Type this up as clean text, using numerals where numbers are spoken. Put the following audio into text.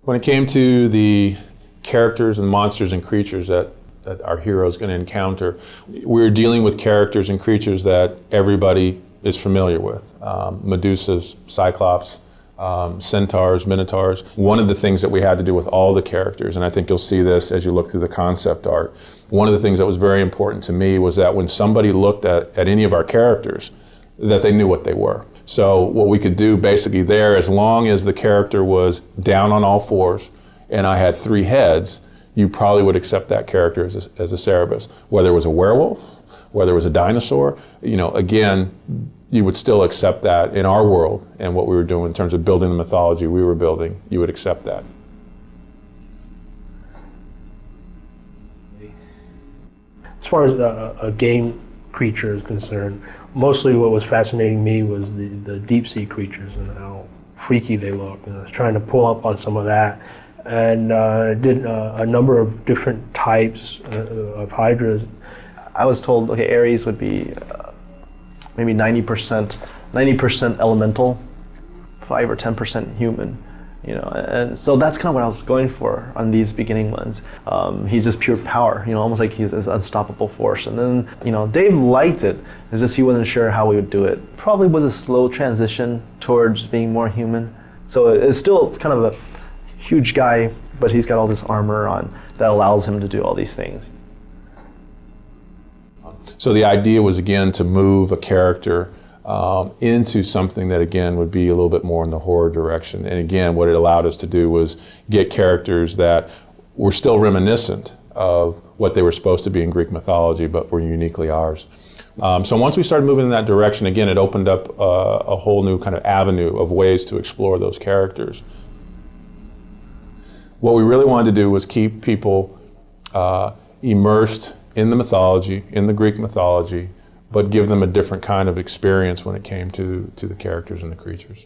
When it came to the characters and monsters and creatures that our hero is going to encounter, we're dealing with characters and creatures that everybody is familiar with. Medusas, Cyclops, centaurs, minotaurs. One of the things that we had to do with all the characters, and I think you'll see this as you look through the concept art, one of the things that was very important to me was that when somebody looked at any of our characters, that they knew what they were. So what we could do basically there, as long as the character was down on all fours and I had 3 heads, you probably would accept that character as a Cerebus. Whether it was a werewolf, whether it was a dinosaur, again, you would still accept that in our world and what we were doing in terms of building the mythology we were building, you would accept that. As far as a game creature is concerned, mostly what was fascinating me was the deep sea creatures and how freaky they look. And I was trying to pull up on some of that, and did a number of different types of hydras. I was told, okay, Ares would be maybe 90% elemental, 5 or 10% human. And so that's kind of what I was going for on these beginning ones. He's just pure power, almost like he's this unstoppable force. And then, Dave liked it. It's just he wasn't sure how we would do it. Probably was a slow transition towards being more human. So it's still kind of a huge guy, but he's got all this armor on that allows him to do all these things. So the idea was, again, to move a character into something that, again, would be a little bit more in the horror direction. And again, what it allowed us to do was get characters that were still reminiscent of what they were supposed to be in Greek mythology, but were uniquely ours. So once we started moving in that direction, again, it opened up a whole new kind of avenue of ways to explore those characters. What we really wanted to do was keep people immersed in the mythology, in the Greek mythology, but give them a different kind of experience when it came to the characters and the creatures.